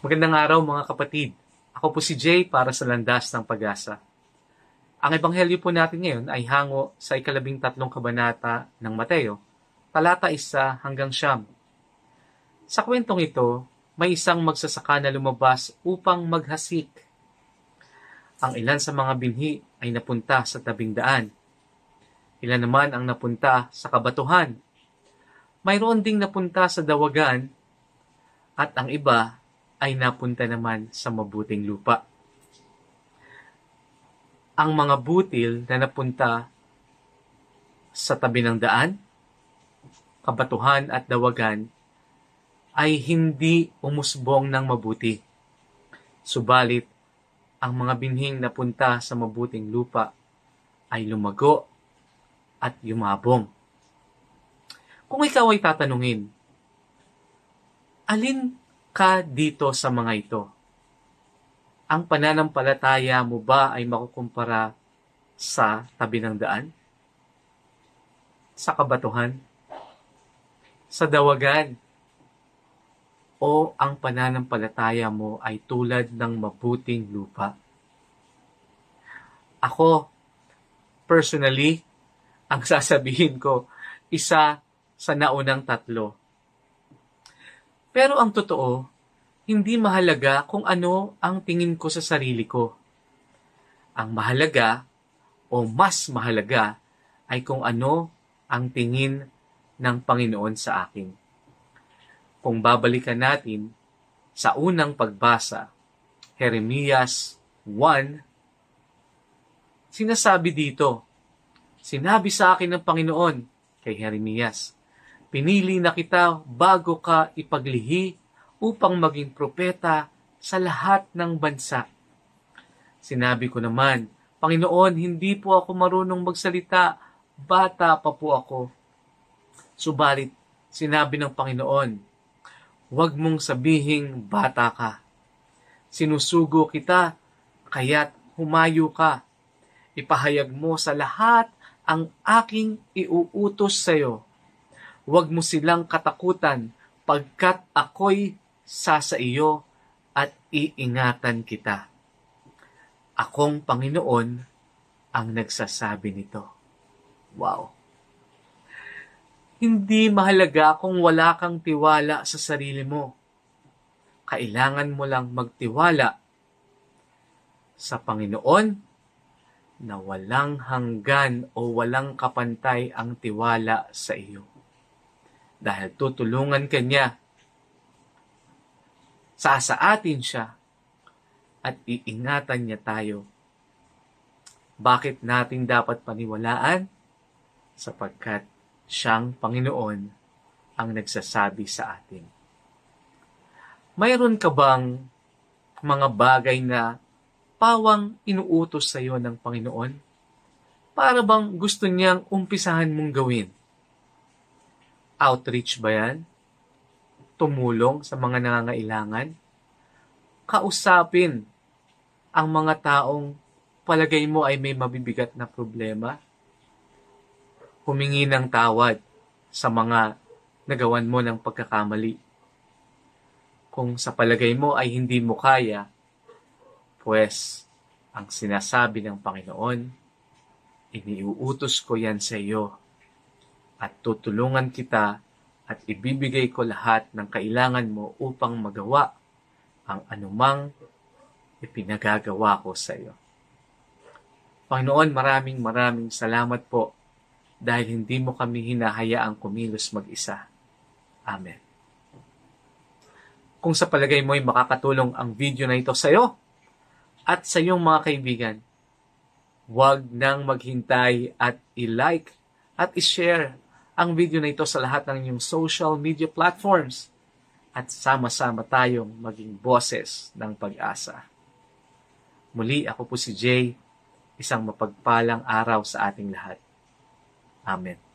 Magandang araw mga kapatid. Ako po si Jay para sa Landas ng Pag-asa. Ang ebanghelyo po natin ngayon ay hango sa 13 kabanata ng Mateo, talata 1 hanggang 9. Sa kwentong ito, may isang magsasaka na lumabas upang maghasik. Ang ilan sa mga binhi ay napunta sa tabing daan. Ilan naman ang napunta sa kabatuhan. Mayroon ding napunta sa dawagan at ang iba ay napunta naman sa mabuting lupa. Ang mga butil na napunta sa tabi ng daan, kabatuhan at dawagan ay hindi umusbong ng mabuti. Subalit, ang mga binhing napunta sa mabuting lupa ay lumago at yumabong. Kung ikaw ay tatanungin, alin ka dito sa mga ito? Ang pananampalataya mo ba ay makukumpara sa tabi ng daan? Sa kabatuhan? Sa dawagan? O ang pananampalataya mo ay tulad ng mabuting lupa? Ako, personally, ang sasabihin ko, isa sa naunang tatlo. Pero ang totoo, hindi mahalaga kung ano ang tingin ko sa sarili ko. Ang mahalaga o mas mahalaga ay kung ano ang tingin ng Panginoon sa akin. Kung babalikan natin sa unang pagbasa, Jeremias 1, sinasabi dito, sinabi sa akin ng Panginoon kay Jeremias, pinili na kita bago ka ipaglihi upang maging propeta sa lahat ng bansa. Sinabi ko naman, Panginoon, hindi po ako marunong magsalita, bata pa po ako. Subalit, sinabi ng Panginoon, huwag mong sabihing bata ka. Sinusugo kita, kaya't humayo ka. Ipahayag mo sa lahat ang aking iuutos sa iyo. Huwag mo silang katakutan, pagkat ako'y sa iyo at iingatan kita. Akong Panginoon ang nagsasabi nito. Wow! Hindi mahalaga kung wala kang tiwala sa sarili mo. Kailangan mo lang magtiwala sa Panginoon na walang hanggan o walang kapantay ang tiwala sa iyo. Dahil tutulungan ka niya, sasaatin siya, at iingatan niya tayo. Bakit natin dapat paniwalaan? Sapagkat siyang Panginoon ang nagsasabi sa atin. Mayroon ka bang mga bagay na pawang inuutos sa iyo ng Panginoon? Para bang gusto niyang umpisahan mong gawin? Outreach ba yan? Tumulong sa mga nangangailangan? Kausapin ang mga taong palagay mo ay may mabibigat na problema? Humingi ng tawad sa mga nagawan mo ng pagkakamali? Kung sa palagay mo ay hindi mo kaya, pues ang sinasabi ng Panginoon, iniuutos ko yan sa iyo at tutulungan kita at ibibigay ko lahat ng kailangan mo upang magawa ang anumang ipinagagawa ko sa iyo. Panginoon, maraming salamat po dahil hindi mo kami hinahayaang kumilos mag-isa. Amen. Kung sa palagay mo ay makakatulong ang video na ito sa iyo at sa iyong mga kaibigan, huwag nang maghintay at i-like at i-share ang video na ito sa lahat ng inyong social media platforms at sama-sama tayong maging boses ng pag-asa. Muli, ako po si Jay, isang mapagpalang araw sa ating lahat. Amen.